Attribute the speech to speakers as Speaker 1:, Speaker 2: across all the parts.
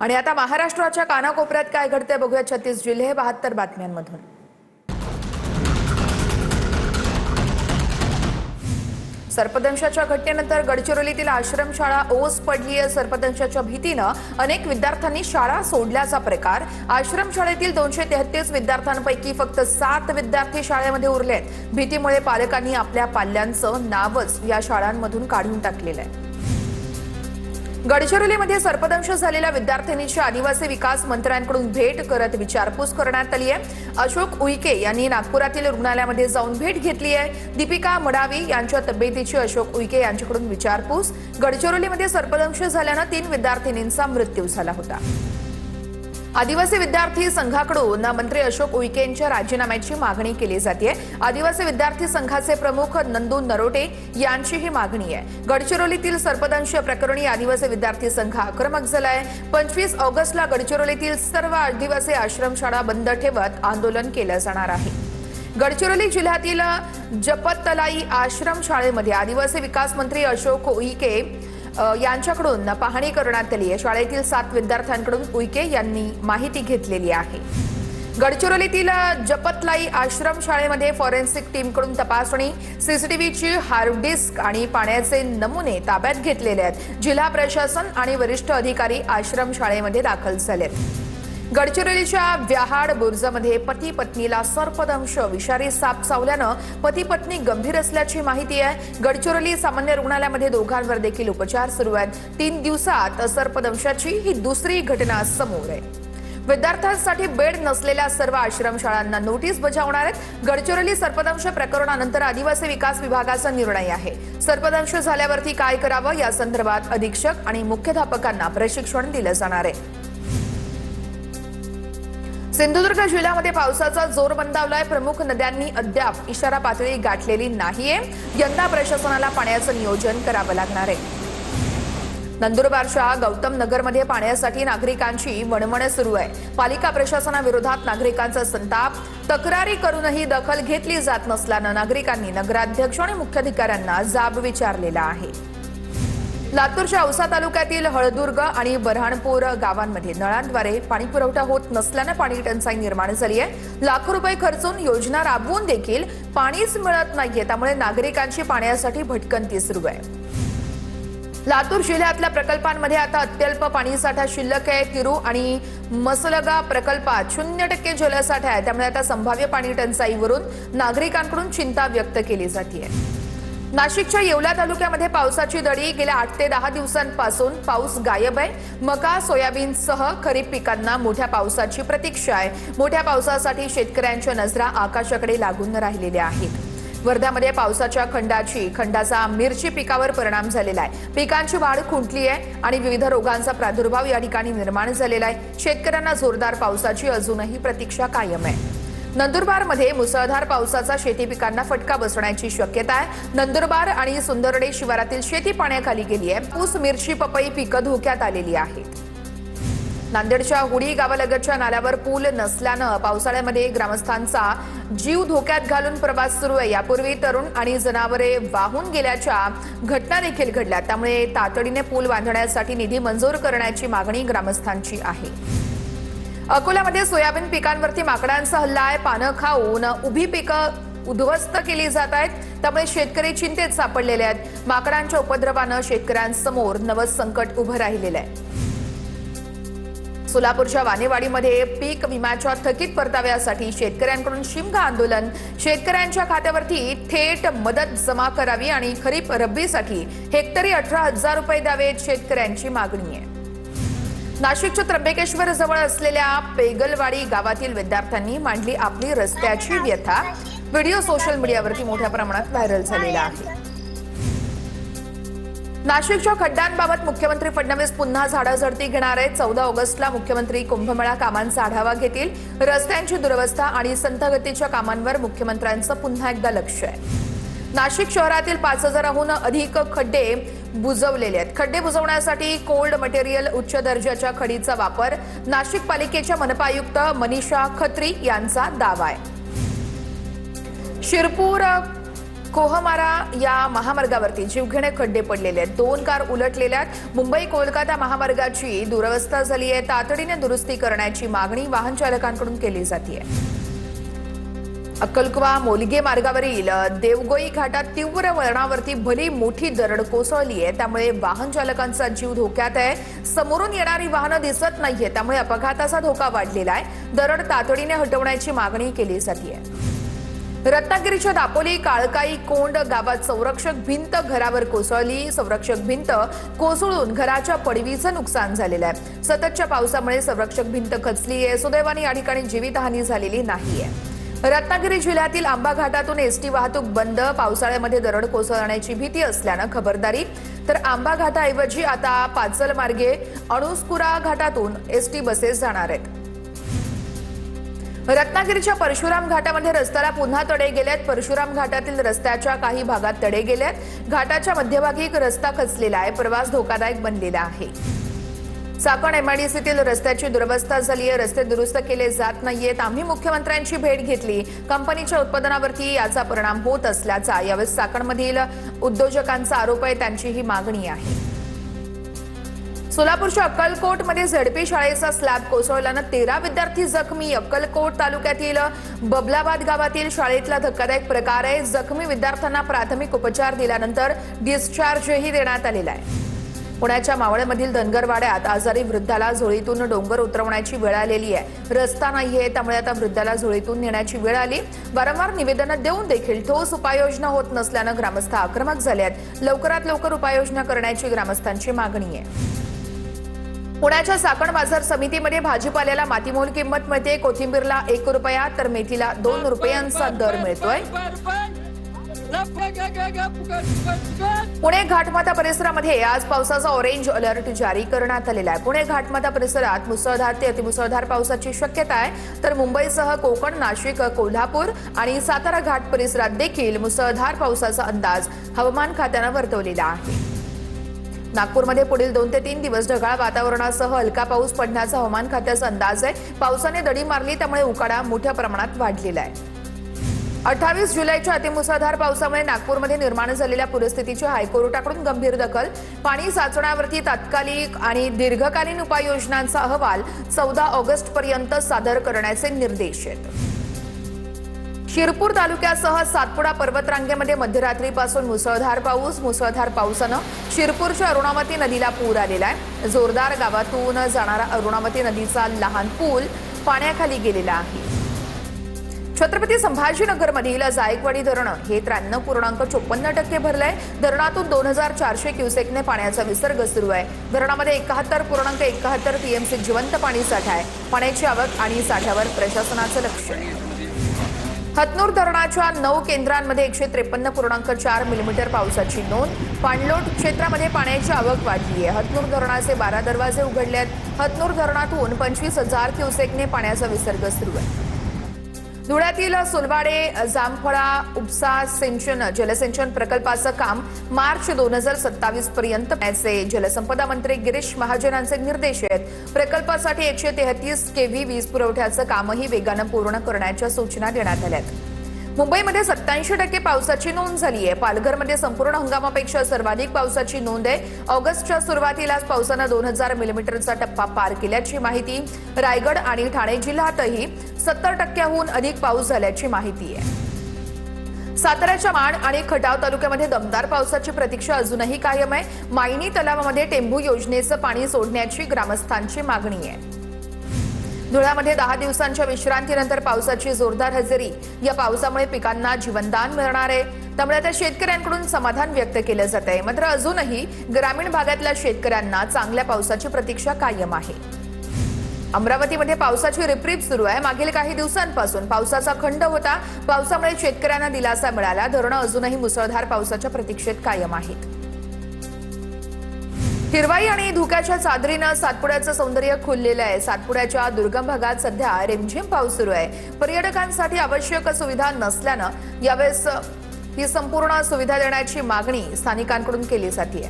Speaker 1: आणि आता महाराष्ट्राच्या कानाकोपऱ्यात काय घडतंय बघूया। 36 जिल्हे 72 बातम्यांमधून। सर्पदंशाच्या घटनेनंतर गडचिरोलीतील आश्रमशाळा ओस पडली आहे। सर्पदंशाच्या भीतीने अनेक विद्यार्थ्यांनी शाळा सोडल्याचा प्रकार। आश्रमशाळेतील 233 विद्यार्थ्यांपैकी फक्त 7 विद्यार्थी शाळेमध्ये उरले आहेत। भीतीमुळे पालकांनी आपल्या पाल्यांचं नावच या शाळांमधून काढून टाकलेलं आहे। गडचिरोलीमध्ये सर्पदंश झालेल्या विद्यार्थिनीची आदिवासी विकास मंत्र्यांकडून भेट करत विचारपूस करण्यात आली आहे। अशोक उईके यांनी नागपुरातील रुग्णालयामध्ये जाऊन भेट घेतली आहे। दीपिका मडावी यांच्या तब्येतीची अशोक उईके यांच्याकडून विचारपूस। गडचिरोलीमध्ये सर्पदंश झाल्याने 3 विद्यार्थिनींचा मृत्यू झाला होता। आदिवासी विद्यार्थी संघाकडून मंत्री अशोक उईके यांच्या राजीनाम्याची मागणी केली जाते। आदिवासी विद्यार्थी संघाचे प्रमुख नंदू नरोटे यांची ही मागणी आहे। गडचिरोलीतील सर्पदंश प्रकरणी आदिवासी विद्यार्थी संघ आक्रमक झालाय। 25 ऑगस्टला गडचिरोलीतील सर्व आदिवासी आश्रमशाळा बंद ठेवत आंदोलन केलं जाणार आहे। गडचिरोली जिल्ह्यातील जपतलाई आश्रमशाळेमध्ये आदिवासी विकास मंत्री अशोक उईके यांच्याकडून पाहणी करण्यात आली आहे। शाळेतील 7 विद्यार्थ्यांकडून उईके यांनी माहिती घेतलेली आहे। गडचिरोलीतील जपतलाई आश्रम शाळेमध्ये फॉरेन्सिक टीमकडून तपासणी, सीसीटीव्हीची हार्ड डिस्क आणि पाण्याचे नमुने ताब्यात घेतलेले आहेत। जिल्हा प्रशासन आणि वरिष्ठ अधिकारी आश्रम शाळेमध्ये दाखल झालेत। गडचिरोलीच्या व्याहाड बुर्जमध्ये पती पत्नीला सर्पदंश, विषारी साप चावल्यानं पती पत्नी गंभीर असल्याची माहिती आहे। गडचिरोली सामान्य रुग्णालयामध्ये दोघांवर देखील उपचार सुरू आहेत। 3 दिवसात सर्पदंशाची ही दुसरी घटना समोर आहे। विद्यार्थ्यांसाठी बेड नसलेल्या सर्व आश्रमशाळांना नोटीस बजावणार आहेत। गडचिरोली सर्पदंश प्रकरणानंतर आदिवासी विकास विभागाचा निर्णय आहे। सर्पदंश झाल्यावरती काय करावं या संदर्भात अधीक्षक आणि मुख्याध्यापकांना प्रशिक्षण दिलं जाणार आहे। सिंधुदुर्ग जिल्ह्यामध्ये पावसाचा जोर मंदावलाय। प्रमुख नद्यांनी अद्याप इशारा पातळी गाठलेली नाहीये। यंदा प्रशासनाला पाण्याचं नियोजन करावं लागणार आहे। नंदुरबारच्या गौतम नगरमध्ये पाण्यासाठी नागरिकांची वणवण सुरू आहे। पालिका प्रशासनाविरोधात नागरिकांचा संताप। तक्रारी करूनही दखल घेतली जात नसल्यानं नागरिकांनी नगराध्यक्ष आणि मुख्याधिकाऱ्यांना जाब विचारलेला आहे। लातूरच्या औसा तालुक्यातील हळदुर्ग आणि बऱ्हाणपूर गावांमध्ये नळांद्वारे पाणी पुरवठा होत नसल्याने पाणी टंचाई निर्माण झाली आहे। लाखो रुपये खर्चून योजना राबवून देखील पाणीच मिळत नाहीये, त्यामुळे नागरिकांची पाण्यासाठी भटकंती सुरू आहे। लातूर जिल्ह्यातल्या प्रकल्पांमध्ये आता अत्यल्प पाणीसाठा शिल्लक आहे। तिरू आणि मसलगा प्रकल्पात 0% जलसाठा आहे, त्यामुळे आता संभाव्य पाणी टंचाईवरून नागरिकांकडून चिंता व्यक्त केली जाते। नाशिकच्या येवला तालुक्यामध्ये पावसाची दडी। गेल्या 8 ते 10 दिवसांपासून पाऊस गायब आहे। मका, सोयाबीनसह खरीप पिकांना मोठ्या पावसाची प्रतीक्षा आहे। मोठ्या पावसासाठी शेतकऱ्यांच्या नजरा आकाशाकडे लागून राहिलेल्या आहेत। वर्ध्यामध्ये पावसाच्या खंडाचा मिरची पिकावर परिणाम झालेला आहे। पिकांची वाढ खुंटली आहे आणि विविध रोगांचा प्रादुर्भाव या ठिकाणी निर्माण झालेला आहे। शेतकऱ्यांना जोरदार पावसाची अजूनही प्रतीक्षा कायम आहे। नंदुरबारमध्ये मुसळधार पावसाचा शेती पिकांना फटका बसण्याची शक्यता आहे। नंदुरबार आणि सुंदरडे शिवारातील शेती पाण्याखाली गेली आहे। ऊस, मिरची, पपई पिकं धोक्यात आलेली आहेत। नांदेडच्या हुडी गावालगतच्या नाल्यावर पूल नसल्यानं पावसाळ्यामध्ये ग्रामस्थांचा जीव धोक्यात घालून प्रवास सुरू आहे। यापूर्वी तरुण आणि जनावरे वाहून गेल्याच्या घटना देखील घडल्या, त्यामुळे तातडीने पूल बांधण्यासाठी निधी मंजूर करण्याची मागणी ग्रामस्थांची आहे। अकोल्यामध्ये सोयाबीन पिकांवरती माकडांचा हल्ला आहे। पानं खाऊन उभी पिकं उद्ध्वस्त केली जात आहेत, त्यामुळे शेतकरी चिंतेत सापडलेले आहेत। माकडांच्या उपद्रवानं शेतकऱ्यांसमोर नवं संकट उभं राहिलेलं आहे। सोलापूरच्या वानेवाडीमध्ये पीक विम्याच्या थकीत परताव्यासाठी शेतकऱ्यांकडून शिमगा आंदोलन। शेतकऱ्यांच्या खात्यावरती थेट मदत जमा करावी आणि खरीप रब्बीसाठी हेक्टरी 18,000 रुपये द्यावेत, शेतकऱ्यांची मागणी आहे। नाशिकच्या त्र्यंबकेश्वर जवळ असलेल्या पेगलवाडी गावातील विद्यार्थ्यांनी मांडली आपली रस्त्याची व्यथा। व्हिडिओ सोशल मीडियावरती मोठ्या प्रमाणात व्हायरल झालेला आहे। नाशिकच्या खड्ड्यांबाबत मुख्यमंत्री फडणवीस पुन्हा झाडाझडती घेणार आहेत। 14 ऑगस्टला मुख्यमंत्री कुंभमेळा कामांचा आढावा घेतील। रस्त्यांची दुरवस्था आणि संथगतीच्या कामांवर मुख्यमंत्र्यांचं पुन्हा एकदा लक्ष आहे। नाशिक शहरातील 5,000हून अधिक खड्डे बुजवलेले आहेत। खड्डे बुजवण्यासाठी कोल्ड मटेरियल उच्च दर्जाच्या खडीचा वापर नाशिक पालिकेच्या मनपा आयुक्त मनीषा खत्री यांचा दावा आहे। शिरपूर कोहमारा या महामार्गावरती जीवघेणे खड्डे पडलेले आहेत। 2 कार उलटलेल्या आहेत। मुंबई कोलकाता महामार्गाची दुरवस्था झाली आहे। तातडीने दुरुस्ती करण्याची मागणी वाहन चालकांकडून केली जाते। अक्कलकुवा मोलगे मार्गावरील देवगोई घाटात तीव्र वळणावरती भली मोठी दरड कोसळली आहे। त्यामुळे वाहन चालकांचा जीव धोक्यात आहे। समोरून येणारी वाहनं दिसत नाहीये, त्यामुळे अपघाताचा धोका वाढलेला आहे। दरड तातडीने हटवण्याची मागणी केली जाते। रत्नागिरीच्या दापोली काळकाई कोंड गावात संरक्षक भिंत घरावर कोसळली। संरक्षक भिंत कोसळून घराच्या पडवीचं नुकसान झालेलं आहे। सततच्या पावसामुळे संरक्षक भिंत खचली आहे। सुदैवाने या ठिकाणी जीवितहानी झालेली नाहीये। रत्नागिरी जिल्ह्यातील आंबा घाटातून एसटी वाहतूक बंद। पावसाळ्यामध्ये दरड कोसळण्याची भीती असल्यानं खबरदारी। तर आंबा घाटाऐवजी आता पाचल मार्गे अणुस्कुरा घाटातून एसटी बसेस जाणार आहेत। रत्नागिरीच्या परशुराम घाटामध्ये रस्त्याला पुन्हा तडे गेलेत। परशुराम घाटातील रस्त्याच्या काही भागात तडे गेलेत। घाटाच्या मध्यभागी रस्ता खचलेला आहे। प्रवास धोकादायक बनलेला आहे। चाकण एमआयडीसीतील रस्त्याची दुरवस्था झाली आहे। रस्ते दुरुस्त केले जात नाहीयेत। आम्ही मुख्यमंत्र्यांची भेट घेतली। कंपनीच्या उत्पादनावरती याचा परिणाम होत असल्याचा यावेळी चाकणमधील उद्योजकांचा आरोप आहे। त्यांची ही मागणी आहे। सोलापूरच्या अक्कलकोटमध्ये झडपी शाळेचा स्लॅब कोसळल्यानं 13 विद्यार्थी जखमी। अक्कलकोट तालुक्यातील बबलाबाद गावातील शाळेतला धक्कादायक प्रकार आहे। जखमी विद्यार्थ्यांना प्राथमिक उपचार दिल्यानंतर डिस्चार्जही देण्यात आलेला आहे। पुण्याच्या मावळमधील धनगरवाड्यात आजारी वृद्धाला झोळीतून डोंगर उतरवण्याची वेळ आलेली आहे। रस्ता नाहीये, त्यामुळे आता वृद्धाला झोळीतून नेण्याची वेळ आली। वारंवार निवेदनं देऊन देखील ठोस उपाययोजना होत नसल्यानं ग्रामस्थ आक्रमक झाले आहेत। लवकरात लवकर उपाययोजना करण्याची ग्रामस्थांची मागणी आहे। पुण्याच्या चाकण बाजार समितीमध्ये भाजीपाल्याला मातीमोल किंमत मिळते। कोथिंबीरला 1 रुपया तर मेथीला 2 रुपयांचा दर मिळतोय। पुणे घाटमाता परिसरामध्ये आज पावसाचा ऑरेंज अलर्ट जारी करण्यात आलेला आहे। पुणे घाटमाता परिसरात मुसळधार ते अतिमुसळधार पावसाची शक्यता आहे। तर मुंबईसह कोकण, नाशिक, कोल्हापूर आणि सातारा घाट परिसरात देखील मुसळधार पावसाचा अंदाज हवामान खात्यानं वर्तवलेला आहे। नागपूरमध्ये पुढील 2 ते 3 दिवस ढगाळ वातावरणासह हलका पाऊस पडण्याचा हवामान खात्याचा अंदाज आहे। पावसाने दडी मारली, त्यामुळे उकाडा मोठ्या प्रमाणात वाढलेला आहे। 28 जुलैच्या अतिमुसळधार पावसामुळे नागपूरमध्ये निर्माण झालेल्या पूरस्थितीची हायकोर्टाकडून गंभीर दखल। पाणी साचण्यावरती तात्कालिक आणि दीर्घकालीन उपाययोजनांचा अहवाल 14 ऑगस्टपर्यंत सादर करण्याचे निर्देश आहेत। शिरपूर तालुक्यासह सातपुडा पर्वतरांगेमध्ये मध्यरात्रीपासून मुसळधार पावसानं शिरपूरच्या अरुणावती नदीला पूर आलेला आहे। जोरदार गावातून जाणारा अरुणावती नदीचा लहान पूल पाण्याखाली गेलेला आहे। छत्रपती संभाजीनगरमधील जायकवाडी धरण हे 93.54% भरलंय। धरणातून 2400 क्युसेकने पाण्याचा विसर्ग सुरू आहे। धरणामध्ये 71.71 टीएमसी जिवंत पाणी साठा आहे। पाण्याची आवक आणि साठ्यावर प्रशासनाचं लक्ष आहे। हतनूर धरणाच्या 9 केंद्रांमध्ये 153.4 मिलीमीटर पावसाची नोंद। पाणलोट क्षेत्रामध्ये पाण्याची आवक वाढली आहे। हतनूर धरणाचे 12 दरवाजे उघडले आहेत। हतनूर धरणातून 25,000 क्युसेकने पाण्याचा विसर्ग सुरू आहे। धुळ्यातील सोलवाडे जामफळा उपसा सिंचन जलसिंचन प्रकल्पाचं काम मार्च 2027 पर्यंत करण्याचे जलसंपदा मंत्री गिरीश महाजनांचे निर्देश आहेत। प्रकल्पासाठी 133 केव्ही वीज पुरवठ्याचं कामही वेगानं पूर्ण करण्याच्या सूचना देण्यात आल्या आहेत। मुंबईमध्ये 87% पावसाची नोंद झाली आहे। पालघरमध्ये संपूर्ण हंगामापेक्षा सर्वाधिक पावसाची नोंद आहे। ऑगस्टच्या सुरुवातीलाच पावसानं 2000 मिलीमीटरचा टप्पा पार केल्याची माहिती। रायगड आणि ठाणे जिल्ह्यातही 70%हून अधिक पाऊस झाल्याची माहिती आहे। साताऱ्याच्या माण आणि खटाव तालुक्यामध्ये दमदार पावसाची प्रतीक्षा अजूनही कायम आहे। मायणी तलावामध्ये टेंभू योजनेचं पाणी सोडण्याची ग्रामस्थांची मागणी आहे। धुळ्यामध्ये 10 दिवसांच्या विश्रांतीनंतर पावसाची जोरदार हजेरी। या पावसामुळे पिकांना जीवनदान मिळणार आहे। त्यामुळे आता शेतकऱ्यांकडून समाधान व्यक्त केलं जात आहे। मात्र अजूनही ग्रामीण भागातल्या शेतकऱ्यांना चांगल्या पावसाची प्रतीक्षा कायम आहे। अमरावतीमध्ये पावसाची रिपरिप सुरू आहे। मागील काही दिवसांपासून पावसाचा खंड होता। पावसामुळे शेतकऱ्यांना दिलासा मिळाला। धरणं अजूनही मुसळधार पावसाच्या प्रतीक्षेत कायम आहेत। हिरवाई आणि धुक्याच्या चादरीनं सातपुड्याचं सौंदर्य खुललेलं आहे। सातपुड्याच्या दुर्गम भागात सध्या रिमझिम पाऊस सुरू आहे। पर्यटकांसाठी आवश्यक सुविधा नसल्यानं यावेळेस ही संपूर्ण सुविधा देण्याची मागणी स्थानिकांकडून केली जाते।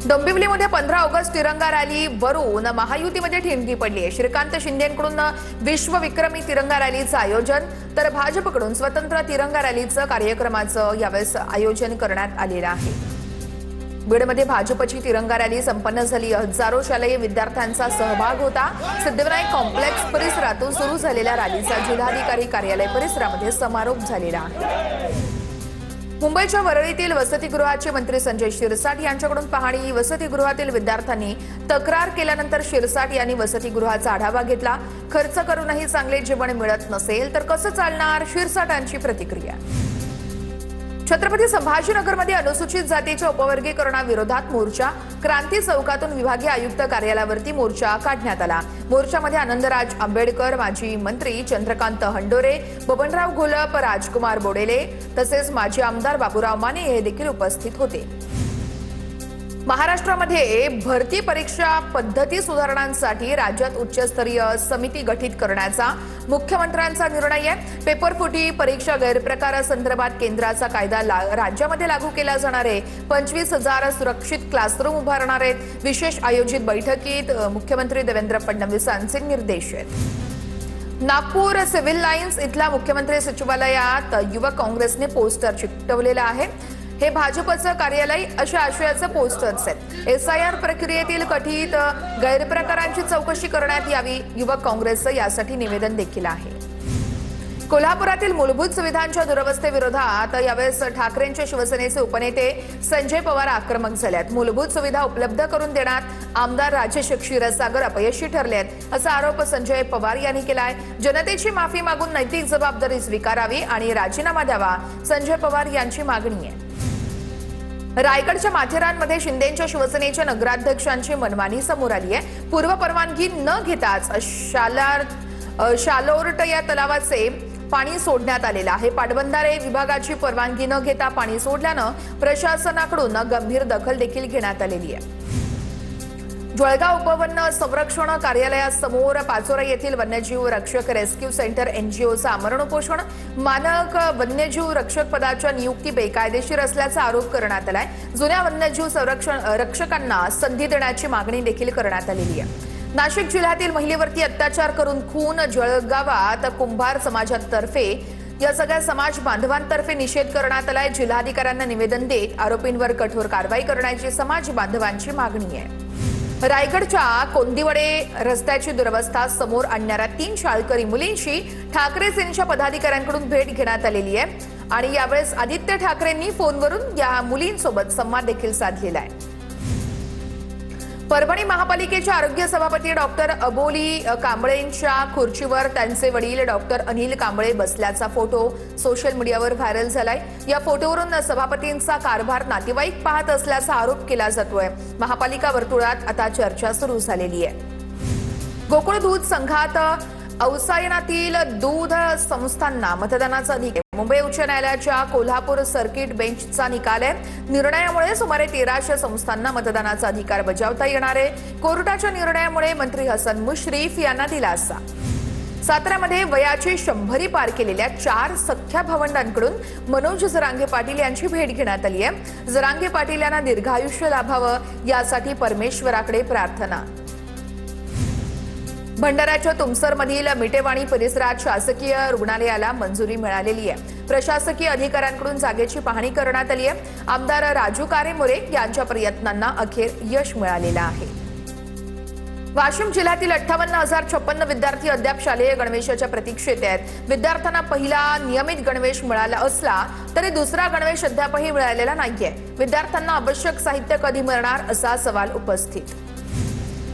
Speaker 1: डोंबिवलीमध्ये 15 ऑगस्ट तिरंगा रॅली वरून महायुतीमध्ये ठिणगी पडली आहे। श्रीकांत शिंदेंकडून विश्वविक्रमी तिरंगा रॅलीचं आयोजन तर भाजपकडून स्वतंत्र तिरंगा रॅलीचं कार्यक्रमाचं यावेळेस आयोजन करण्यात आलेलं आहे। बीडमध्ये भाजपची तिरंगा रॅली संपन्न झाली। हजारो शालेय विद्यार्थ्यांचा सहभाग होता। सिद्धिविनायक कॉम्प्लेक्स परिसरातून सुरू झालेल्या रॅलीचा जिल्हाधिकारी कार्यालय परिसरामध्ये समारोप झालेला आहे। मुंबईच्या वरळीतील वसतिगृहाचे मंत्री संजय शिरसाट यांच्याकडून पाहणी। वसतिगृहातील विद्यार्थ्यांनी तक्रार केल्यानंतर शिरसाट यांनी वसतिगृहाचा आढावा घेतला। खर्च करूनही चांगले जेवण मिळत नसेल तर कसं चालणार, शिरसाटांची प्रतिक्रिया। छत्रपती संभाजीनगरमध्ये अनुसूचित जातीच्या उपवर्गीकरणाविरोधात मोर्चा। क्रांती चौकातून विभागीय आयुक्त कार्यालयावरती मोर्चा काढण्यात आला। मोर्चामध्ये आनंदराज आंबेडकर, माजी मंत्री चंद्रकांत हंडोरे, बबनराव घोलप, राजकुमार बोडेले तसेच माजी आमदार बाबूराव माने हे देखील उपस्थित होते। महाराष्ट्रामध्ये भरती परीक्षा पद्धती सुधारणांसाठी राज्यात उच्चस्तरीय समिती गठीत करण्याचा मुख्यमंत्र्यांचा निर्णय आहे। पेपरफुटी, परीक्षा गैरप्रकारासंदर्भात केंद्राचा कायदा राज्यामध्ये लागू केला जाणार आहे। 25,000 सुरक्षित क्लासरूम उभारणार आहेत। विशेष आयोजित बैठकीत मुख्यमंत्री देवेंद्र फडणवीसांचे निर्देश आहेत। नागपूर सिव्हिल लाईन्स इथल्या मुख्यमंत्री सचिवालयात युवक काँग्रेसने पोस्टर चिकटवलेलं आहे। हे भाजपचं कार्यालय अशा आशयाचं पोस्टर्स आहेत। SIR प्रक्रियेतील कथित गैरप्रकारांची चौकशी करण्यात यावी, युवक काँग्रेसचं यासाठी निवेदन देखील आहे। कोल्हापुरातील मूलभूत सुविधांच्या दुरवस्थेविरोधात यावेळेस ठाकरेंचे शिवसेनेचे उपनेते संजय पवार आक्रमक झाले आहेत। मूलभूत सुविधा उपलब्ध करून देण्यात आमदार राजेश क्षीरसागर अपयशी ठरले आहेत असा आरोप संजय पवार यांनी केलाय। जनतेची माफी मागून नैतिक जबाबदारी स्वीकारावी आणि राजीनामा द्यावा, संजय पवार यांची मागणी आहे। रायगडच्या माथेरानमध्ये शिंदेंच्या शिवसेनेच्या नगराध्यक्षांची मनमानी समोर आली आहे। पूर्व परवानगी न घेताच शालोर्ट या तलावाचे पाणी सोडण्यात आलेलं आहे। पाटबंधारे विभागाची परवानगी न घेता पाणी सोडल्यानं प्रशासनाकडून गंभीर दखल देखील घेण्यात आलेली आहे। जळगाव उपवन संरक्षण कार्यालयासमोर पाचोरा येथील वन्यजीव रक्षक रेस्क्यू सेंटर NGOचं आमरण उपोषण। मानक वन्यजीव रक्षक पदाच्या नियुक्ती बेकायदेशीर असल्याचा आरोप करण्यात आलाय। जुन्या वन्यजीव रक्षकांना संधी देण्याची मागणी देखील करण्यात आलेली आहे। नाशिक जिल्ह्यातील महिलेवरती अत्याचार करून खून। जळगावात कुंभार समाजातर्फे या सगळ्या समाज बांधवांतर्फे निषेध करण्यात आलाय। जिल्हाधिकाऱ्यांना निवेदन देत आरोपींवर कठोर कारवाई करण्याची समाज बांधवांची मागणी आहे। रायगडच्या कोंदिवडे रस्त्याची दुरवस्था समोर आणणाऱ्या 3 शाळकरी मुलींची ठाकरे सेनेच्या पदाधिकाऱ्यांकडून भेट घेण्यात आलेली आहे आणि यावेळेस आदित्य ठाकरेंनी फोनवरून या मुलींसोबत संवाद देखील साधलेला आहे। परभणी महापालिकेच्या आरोग्य सभापती डॉक्टर अबोली कांबळेंच्या खुर्चीवर त्यांचे वडील डॉक्टर अनिल कांबळे बसल्याचा फोटो सोशल मीडियावर व्हायरल झालाय। या फोटोवरून सभापतींचा कारभार नातेवाईक पाहत असल्याचा आरोप केला जातोय। महापालिका वर्तुळात आता चर्चा सुरू झालेली आहे। गोकुळ दूध संघात अवसायनातील दूध संस्थांना मतदानाचा अधिकार। मुंबई उच्च न्यायालयाच्या कोल्हापूर सर्किट बेंचचा निकाल आहे। निर्णयामुळे सुमारे 1300 संस्थांना मतदानाचा अधिकार बजावता येणार आहे। कोर्टाच्या निर्णयामुळे मंत्री हसन मुश्रीफ यांना दिलासा। साताऱ्यामध्ये वयाची 100 पार केलेल्या 4 सख्ख्या भावंडांकडून मनोज जरांगे पाटील यांची भेट घेण्यात आली आहे। जरांगे पाटील यांना दीर्घायुष्य लाभावं यासाठी परमेश्वराकडे प्रार्थना। भंडाऱ्याच्या तुमसरमधील मिटेवाणी परिसरात शासकीय रुग्णालयाला मंजुरी मिळालेली आहे। प्रशासकीय अधिकाऱ्यांकडून जागेची पाहणी करण्यात आली आहे। आमदार राजू कारेमोरे यांच्या प्रयत्नांना अखेर यश मिळालेलं आहे। वाशिम जिल्ह्यातील 58,056 विद्यार्थी अद्याप शालेय गणवेशाच्या प्रतीक्षेत आहेत। विद्यार्थ्यांना पहिला नियमित गणवेश मिळाला असला तरी दुसरा गणवेश अद्यापही मिळालेला नाहीये। विद्यार्थ्यांना आवश्यक साहित्य कधी मिळणार असा सवाल उपस्थित।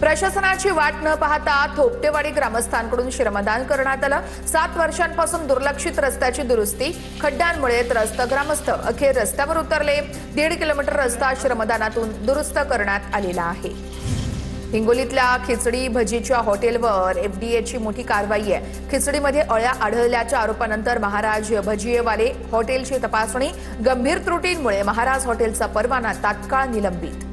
Speaker 1: प्रशासनाची वाट न पाहता थोपटेवाडी ग्रामस्थांकडून श्रमदान करण्यात आलं। 7 वर्षांपासून दुर्लक्षित रस्त्याची दुरुस्ती, खड्ड्यांमुळे त्रस्त ग्रामस्थ अखेर रस्त्यावर उतरले। 1.5 किलोमीटर रस्ता श्रमदानातून दुरुस्त करण्यात आलेला आहे। हिंगोलीतल्या खिचडी भजीच्या हॉटेलवर FDAची मोठी कारवाई आहे। खिचडीमध्ये अळ्या आढळल्याच्या आरोपानंतर महाराज भजीवाले हॉटेलची तपासणी। गंभीर त्रुटींमुळे महाराज हॉटेलचा परवाना तात्काळ निलंबित।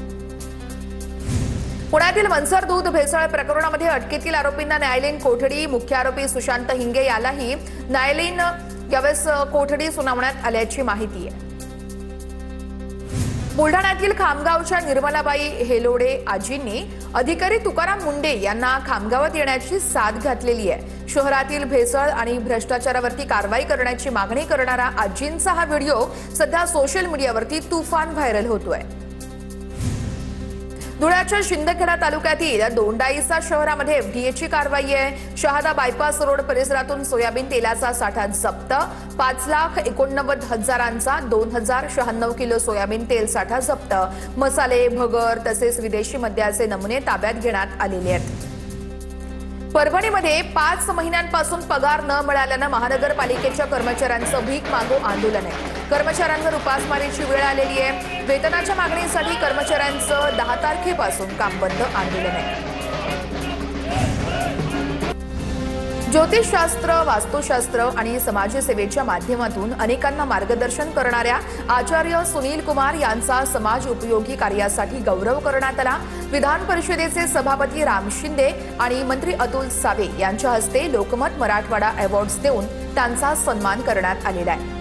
Speaker 1: पुण्यातील मनसर दूध भेसळ प्रकरणामध्ये अटकेतील आरोपींना न्यायालयीन कोठडी। मुख्य आरोपी सुशांत हिंगे यालाही न्यायालयीन यावेळेस कोठडी सुनावण्यात आल्याची माहिती आहे। बुलढाण्यातील खामगावच्या निर्मलाबाई हेलोडे आजींनी अधिकारी तुकाराम मुंडे यांना खामगावात येण्याची साथ घातलेली आहे। शहरातील भेसळ आणि भ्रष्टाचारावरती कारवाई करण्याची मागणी करणारा आजींचा हा व्हिडिओ सध्या सोशल मीडियावरती तुफान व्हायरल होतोय। धुळ्याच्या शिंदखेडा तालुक्यातील दोंडाईसा शहरामध्ये एफडीएची कारवाई आहे। शहादा बायपास रोड परिसरातून सोयाबीन तेलाचा साठा जप्त, 5,89,000चा 2,096 किलो सोयाबीन तेल साठा जप्त, मसाले, भगर तसेच विदेशी मद्याचे नमुने ताब्यात घेण्यात आलेले आहेत। परभणीमध्ये 5 महिन्यांपासून पगार न मिळाल्यानं महानगरपालिकेच्या कर्मचाऱ्यांचं भीक मागो आंदोलन आहे। कर्मचाऱ्यांवर उपासमारीची वेळ आलेली आहे। वेतनाच्या मागणीसाठी कर्मचाऱ्यांचं 10 तारखेपासून काम बंद आंदोलन आहे। ज्योतिषशास्त्र, वास्तुशास्त्र आणि समाजसेवेच्या माध्यमातून अनेकांना मार्गदर्शन करणाऱ्या आचार्य सुनील कुमार यांचा समाज उपयोगी कार्यासाठी गौरव करण्यात आला। विधान परिषदेचे सभापती राम शिंदे आणि मंत्री अतुल सावे यांच्या हस्ते लोकमत मराठवाडा अवॉर्ड्स देऊन त्यांचा सन्मान करण्यात आलेला आहे।